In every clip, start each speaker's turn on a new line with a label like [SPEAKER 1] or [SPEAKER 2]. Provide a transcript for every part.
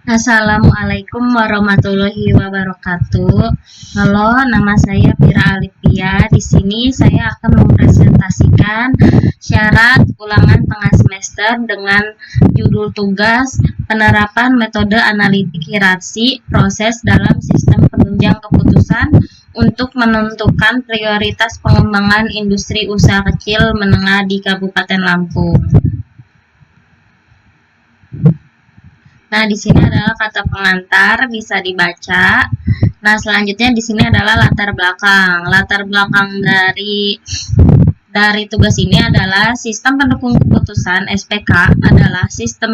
[SPEAKER 1] Assalamualaikum warahmatullahi wabarakatuh. Halo, nama saya Pira Alipia. Di sini saya akan mempresentasikan syarat ulangan tengah semester dengan judul tugas penerapan metode analitik hierarki proses dalam sistem penunjang keputusan untuk menentukan prioritas pengembangan industri usaha kecil menengah di Kabupaten Lampung. Nah, di sini adalah kata pengantar, bisa dibaca. Nah, selanjutnya di sini adalah latar belakang. Latar belakang dari tugas ini adalah sistem pendukung keputusan (SPK) adalah sistem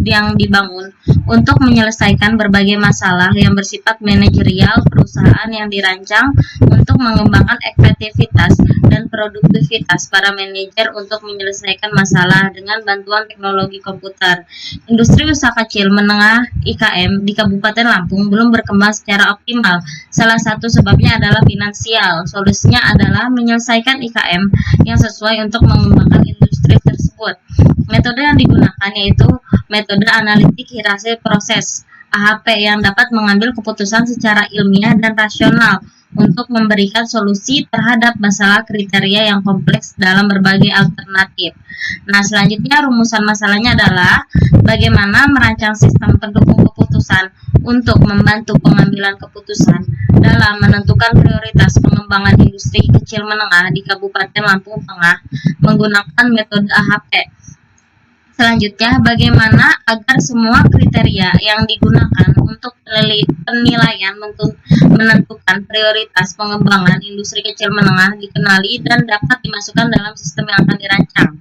[SPEAKER 1] yang dibangun untuk menyelesaikan berbagai masalah yang bersifat manajerial perusahaan yang dirancang untuk mengembangkan efektivitas dan produktivitas para manajer untuk menyelesaikan masalah dengan bantuan teknologi komputer. Industri usaha kecil menengah (IKM) di Kabupaten Lampung belum berkembang secara optimal. Salah satu sebabnya adalah finansial. Solusinya adalah menyelesaikan IKM yang sesuai untuk mengembangkan industri tersebut. Metode yang digunakan yaitu metode analitik hierarki proses (AHP) yang dapat mengambil keputusan secara ilmiah dan rasional untuk memberikan solusi terhadap masalah kriteria yang kompleks dalam berbagai alternatif. Nah, selanjutnya rumusan masalahnya adalah bagaimana merancang sistem pendukung keputusan untuk membantu pengambilan keputusan dalam menentukan prioritas pengembangan industri kecil menengah di Kabupaten Lampung Tengah menggunakan metode AHP. Selanjutnya, bagaimana agar semua kriteria yang digunakan untuk penilaian menentukan prioritas pengembangan industri kecil menengah dikenali dan dapat dimasukkan dalam sistem yang akan dirancang.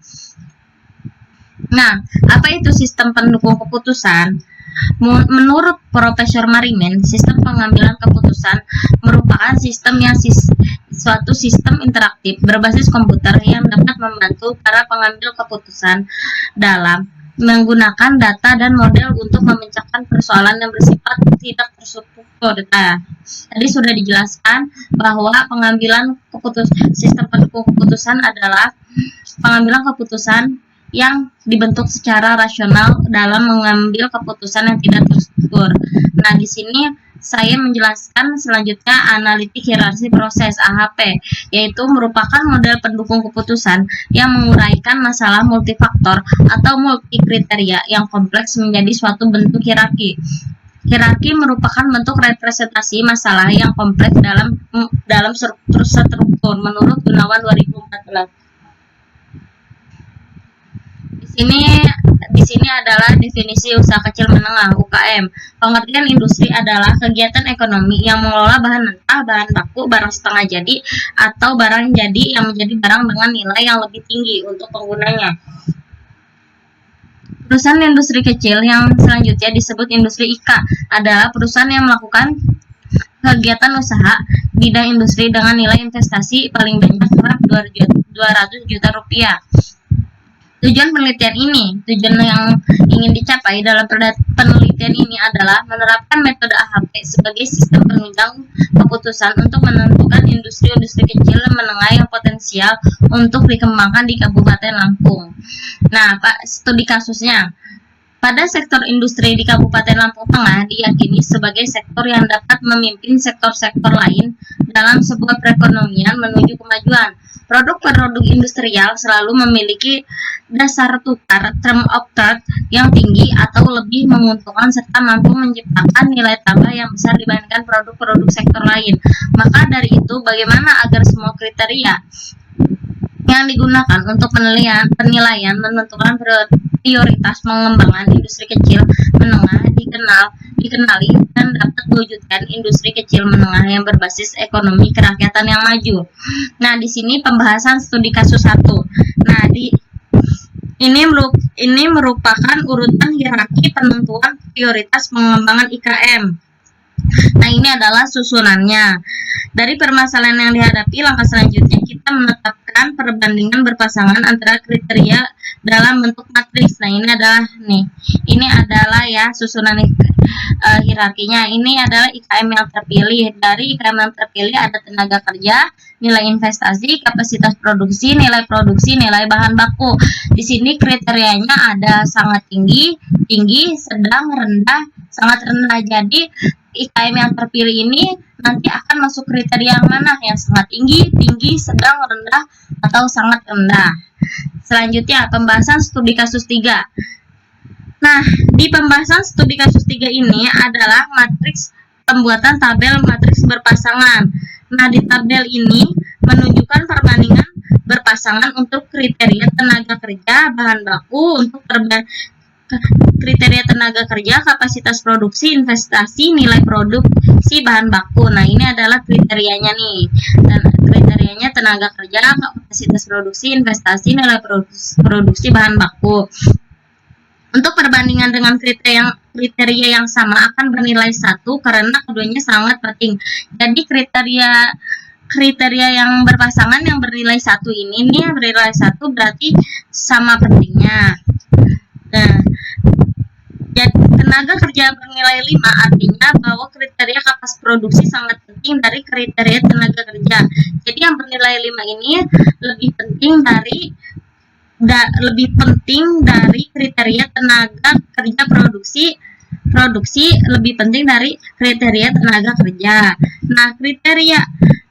[SPEAKER 1] Nah, apa itu sistem pendukung keputusan? Menurut Profesor Marimin, sistem pengambilan keputusan merupakan suatu sistem interaktif berbasis komputer yang dapat membantu para pengambil keputusan dalam menggunakan data dan model untuk memecahkan persoalan yang bersifat tidak terstruktur. Tadi sudah dijelaskan bahwa sistem pendukung keputusan adalah pengambilan keputusan yang dibentuk secara rasional dalam mengambil keputusan yang tidak terstruktur. Nah, di sini saya menjelaskan selanjutnya analitik hierarki proses (AHP), yaitu merupakan model pendukung keputusan yang menguraikan masalah multifaktor atau multi kriteria yang kompleks menjadi suatu bentuk hierarki. Hierarki merupakan bentuk representasi masalah yang kompleks dalam struktur menurut Gunawan 2014. Di sini adalah definisi usaha kecil menengah (UKM). Pengertian industri adalah kegiatan ekonomi yang mengelola bahan mentah, bahan baku, barang setengah jadi, atau barang jadi yang menjadi barang dengan nilai yang lebih tinggi untuk penggunanya. Perusahaan industri kecil yang selanjutnya disebut industri IK adalah perusahaan yang melakukan kegiatan usaha bidang industri dengan nilai investasi paling banyak Rp200 juta. Tujuan yang ingin dicapai dalam penelitian ini adalah menerapkan metode AHP sebagai sistem penunjang keputusan untuk menentukan industri-industri kecil dan menengah yang potensial untuk dikembangkan di Kabupaten Lampung. Nah, studi kasusnya. Pada sektor industri di Kabupaten Lampung Tengah diyakini sebagai sektor yang dapat memimpin sektor-sektor lain dalam sebuah perekonomian menuju kemajuan. Produk-produk industrial selalu memiliki dasar tukar term of trade yang tinggi atau lebih menguntungkan serta mampu menciptakan nilai tambah yang besar dibandingkan produk-produk sektor lain. Maka dari itu, bagaimana agar semua kriteria yang digunakan untuk penilaian menentukan prioritas pengembangan industri kecil menengah dikenali dan dapat mewujudkan industri kecil menengah yang berbasis ekonomi kerakyatan yang maju. Nah, di sini pembahasan studi kasus 1. Nah, ini merupakan urutan hierarki penentuan prioritas pengembangan IKM. Nah, ini adalah susunannya. Dari permasalahan yang dihadapi, langkah selanjutnya kita menetapkan perbandingan berpasangan antara kriteria dalam bentuk matriks. Nah, ini adalah ya susunan hierarkinya. Ini adalah IKM yang terpilih. Dari IKM yang terpilih ada tenaga kerja, nilai investasi, kapasitas produksi, nilai bahan baku. Di sini kriterianya ada sangat tinggi, sedang, rendah, sangat rendah. Jadi IKM yang terpilih ini nanti akan masuk kriteria yang mana? Yang sangat tinggi, tinggi, sedang, rendah, atau sangat rendah. Selanjutnya, pembahasan studi kasus 3. Nah, di pembahasan studi kasus 3 ini adalah matriks pembuatan tabel matriks berpasangan. Nah, di tabel ini menunjukkan perbandingan berpasangan untuk kriteria tenaga kerja, bahan baku, untuk kriteria tenaga kerja, kapasitas produksi, investasi, nilai produksi bahan baku. Nah, ini adalah kriterianya nih. Dan kriterianya tenaga kerja, kapasitas produksi, investasi, nilai produksi bahan baku. Untuk perbandingan dengan kriteria yang sama akan bernilai 1 karena keduanya sangat penting. Jadi kriteria yang berpasangan yang bernilai 1 ini nih, bernilai 1 berarti sama pentingnya. Nah, jadi tenaga kerja bernilai 5 artinya bahwa kriteria kapasitas produksi sangat penting dari kriteria tenaga kerja. Jadi yang bernilai 5 ini lebih penting dari kriteria tenaga kerja produksi lebih penting dari kriteria tenaga kerja. Nah, kriteria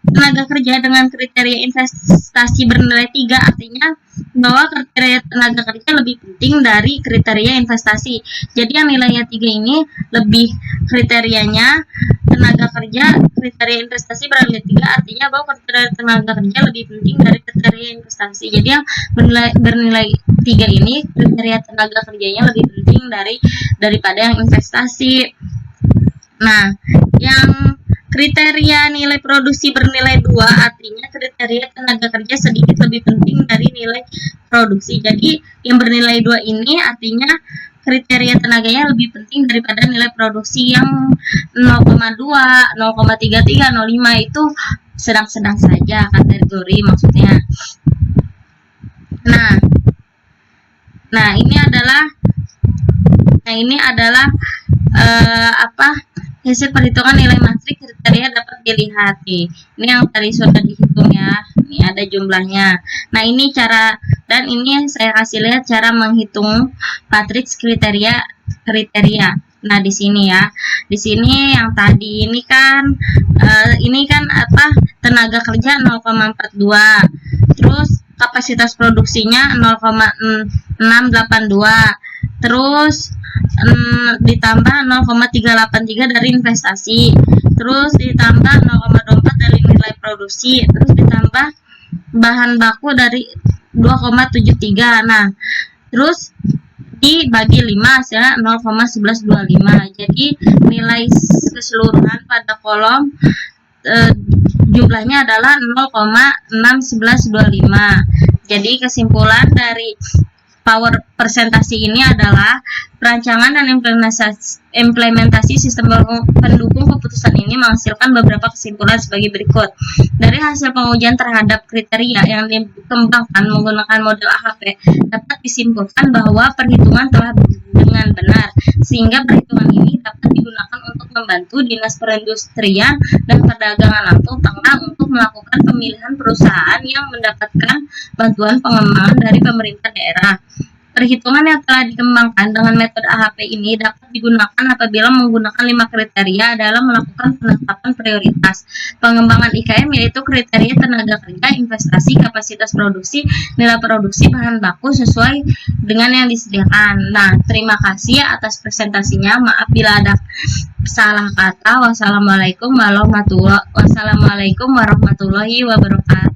[SPEAKER 1] tenaga kerja dengan kriteria investasi bernilai 3 artinya bahwa kriteria tenaga kerja lebih penting dari kriteria investasi. Jadi yang nilainya 3 ini lebih kriterianya tenaga kerja, kriteria investasi bernilai 3 artinya bahwa kriteria tenaga kerja lebih penting dari kriteria investasi. Jadi yang bernilai 3 ini kriteria tenaga kerjanya lebih penting daripada yang investasi. Nah, yang kriteria nilai produksi bernilai 2 artinya kriteria tenaga kerja sedikit lebih penting dari nilai produksi. Jadi yang bernilai 2 ini artinya kriteria tenaganya lebih penting daripada nilai produksi. Yang 0,2, 0,33, 0,5 itu sedang-sedang saja kategori maksudnya. Nah, ini adalah hasil perhitungan nilai matriks kriteria dapat dilihat nih. Ini yang tadi sudah dihitung ya. Ini ada jumlahnya. Nah, ini ini saya kasih lihat cara menghitung matriks kriteria. Nah, di sini ya. Di sini yang tadi ini kan tenaga kerja 0,42. Terus kapasitas produksinya 0,682. Terus ditambah 0,383 dari investasi, terus ditambah 0,24 dari nilai produksi, terus ditambah bahan baku dari 2,73. Nah, terus dibagi 5 hasilnya 0,1125. Jadi nilai keseluruhan pada kolom jumlahnya adalah 0,61125. Jadi kesimpulan dari power presentasi ini adalah perancangan dan implementasi sistem pendukung keputusan ini menghasilkan beberapa kesimpulan sebagai berikut. Dari hasil pengujian terhadap kriteria yang dikembangkan menggunakan model AHP, dapat disimpulkan bahwa perhitungan telah dengan benar, sehingga perhitungan ini dapat digunakan untuk membantu Dinas Perindustrian dan Perdagangan Lampung Tengah untuk melakukan pemilihan perusahaan yang mendapatkan bantuan pengembangan dari pemerintah daerah. Perhitungan yang telah dikembangkan dengan metode AHP ini dapat digunakan apabila menggunakan 5 kriteria dalam melakukan penetapan prioritas pengembangan IKM, yaitu kriteria tenaga kerja, investasi, kapasitas produksi, nilai produksi bahan baku sesuai dengan yang disediakan. Nah, terima kasih atas presentasinya. Maaf bila ada salah kata. Wassalamualaikum warahmatullahi wabarakatuh.